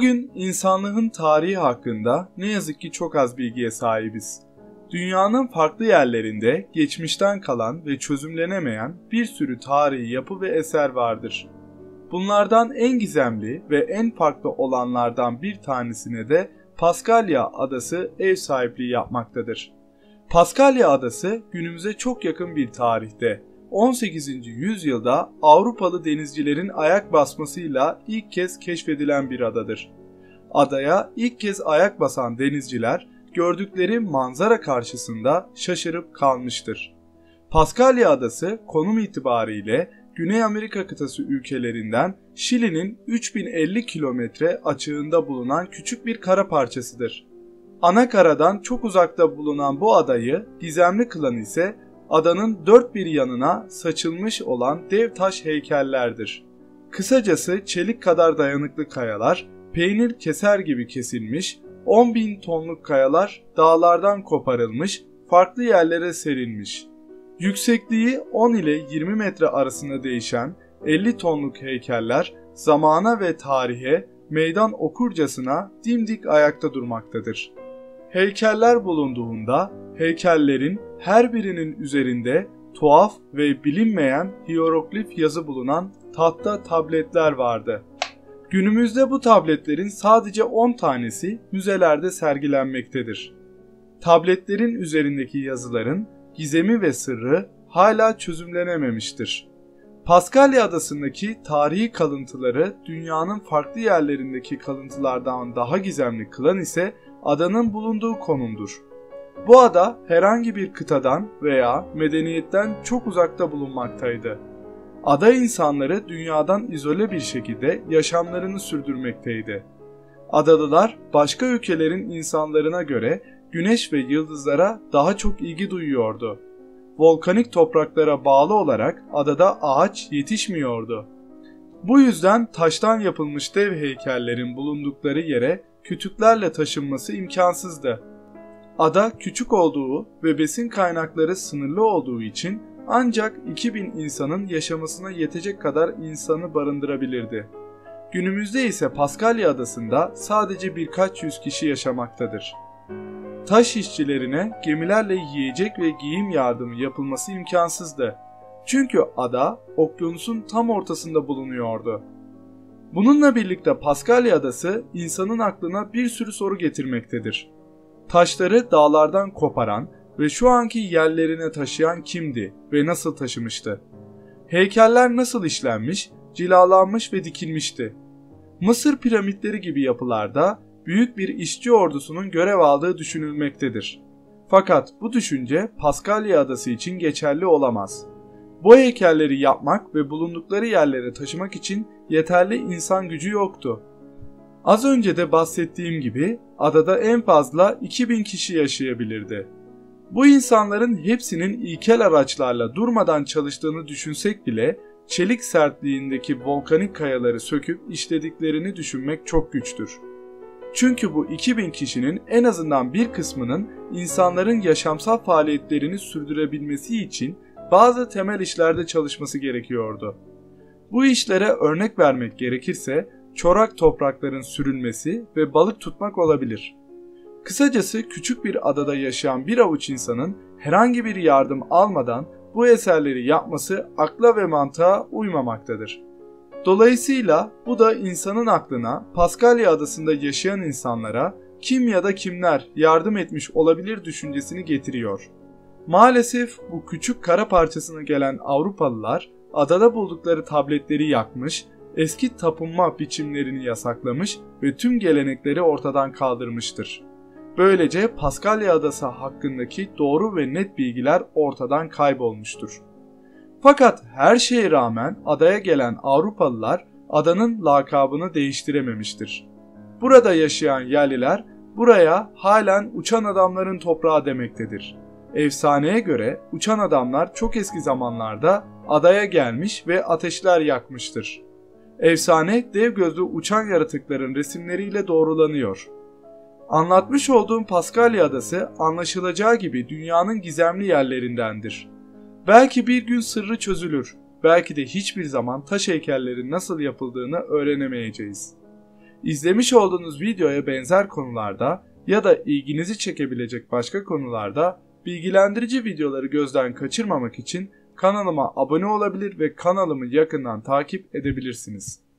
Bugün insanlığın tarihi hakkında ne yazık ki çok az bilgiye sahibiz. Dünyanın farklı yerlerinde geçmişten kalan ve çözümlenemeyen bir sürü tarihi yapı ve eser vardır. Bunlardan en gizemli ve en farklı olanlardan bir tanesine de Paskalya Adası ev sahipliği yapmaktadır. Paskalya Adası günümüze çok yakın bir tarihte, 18. yüzyılda Avrupalı denizcilerin ayak basmasıyla ilk kez keşfedilen bir adadır. Adaya ilk kez ayak basan denizciler gördükleri manzara karşısında şaşırıp kalmıştır. Paskalya Adası konum itibariyle Güney Amerika kıtası ülkelerinden Şili'nin 3050 kilometre açığında bulunan küçük bir kara parçasıdır. Ana karadan çok uzakta bulunan bu adayı gizemli kılan ise adanın dört bir yanına saçılmış olan dev taş heykellerdir. Kısacası çelik kadar dayanıklı kayalar, peynir keser gibi kesilmiş, 10.000 tonluk kayalar dağlardan koparılmış, farklı yerlere serilmiş. Yüksekliği 10 ile 20 metre arasında değişen 50 tonluk heykeller zamana ve tarihe meydan okurcasına dimdik ayakta durmaktadır. Heykeller bulunduğunda heykellerin her birinin üzerinde tuhaf ve bilinmeyen hieroglif yazı bulunan tahta tabletler vardı. Günümüzde bu tabletlerin sadece 10 tanesi müzelerde sergilenmektedir. Tabletlerin üzerindeki yazıların gizemi ve sırrı hala çözümlenememiştir. Paskalya Adası'ndaki tarihi kalıntıları dünyanın farklı yerlerindeki kalıntılardan daha gizemli kılan ise adanın bulunduğu konumdur. Bu ada herhangi bir kıtadan veya medeniyetten çok uzakta bulunmaktaydı. Ada insanları dünyadan izole bir şekilde yaşamlarını sürdürmekteydi. Adalılar başka ülkelerin insanlarına göre güneş ve yıldızlara daha çok ilgi duyuyordu. Volkanik topraklara bağlı olarak adada ağaç yetişmiyordu. Bu yüzden taştan yapılmış dev heykellerin bulundukları yere kütüklerle taşınması imkansızdı. Ada küçük olduğu ve besin kaynakları sınırlı olduğu için ancak 2000 insanın yaşamasına yetecek kadar insanı barındırabilirdi. Günümüzde ise Paskalya Adası'nda sadece birkaç yüz kişi yaşamaktadır. Taş işçilerine gemilerle yiyecek ve giyim yardımı yapılması imkansızdı. Çünkü ada okyanusun tam ortasında bulunuyordu. Bununla birlikte Paskalya Adası insanın aklına bir sürü soru getirmektedir. Taşları dağlardan koparan ve şu anki yerlerine taşıyan kimdi ve nasıl taşımıştı? Heykeller nasıl işlenmiş, cilalanmış ve dikilmişti? Mısır piramitleri gibi yapılarda büyük bir işçi ordusunun görev aldığı düşünülmektedir. Fakat bu düşünce Paskalya Adası için geçerli olamaz. Bu heykelleri yapmak ve bulundukları yerlere taşımak için yeterli insan gücü yoktu. Az önce de bahsettiğim gibi adada en fazla 2000 kişi yaşayabilirdi. Bu insanların hepsinin ilkel araçlarla durmadan çalıştığını düşünsek bile çelik sertliğindeki volkanik kayaları söküp işlediklerini düşünmek çok güçtür. Çünkü bu 2000 kişinin en azından bir kısmının insanların yaşamsal faaliyetlerini sürdürebilmesi için bazı temel işlerde çalışması gerekiyordu. Bu işlere örnek vermek gerekirse çorak toprakların sürülmesi ve balık tutmak olabilir. Kısacası küçük bir adada yaşayan bir avuç insanın herhangi bir yardım almadan bu eserleri yapması akla ve mantığa uymamaktadır. Dolayısıyla bu da insanın aklına Paskalya Adası'nda yaşayan insanlara kim ya da kimler yardım etmiş olabilir düşüncesini getiriyor. Maalesef bu küçük kara parçasına gelen Avrupalılar adada buldukları tabletleri yakmış, eski tapınma biçimlerini yasaklamış ve tüm gelenekleri ortadan kaldırmıştır. Böylece Paskalya Adası hakkındaki doğru ve net bilgiler ortadan kaybolmuştur. Fakat her şeye rağmen adaya gelen Avrupalılar adanın lakabını değiştirememiştir. Burada yaşayan yerliler buraya halen uçan adamların toprağı demektedir. Efsaneye göre uçan adamlar çok eski zamanlarda adaya gelmiş ve ateşler yakmıştır. Efsane dev gözlü uçan yaratıkların resimleriyle doğrulanıyor. Anlatmış olduğum Paskalya Adası anlaşılacağı gibi dünyanın gizemli yerlerindendir. Belki bir gün sırrı çözülür, belki de hiçbir zaman taş heykellerin nasıl yapıldığını öğrenemeyeceğiz. İzlemiş olduğunuz videoya benzer konularda ya da ilginizi çekebilecek başka konularda bilgilendirici videoları gözden kaçırmamak için kanalıma abone olabilir ve kanalımı yakından takip edebilirsiniz.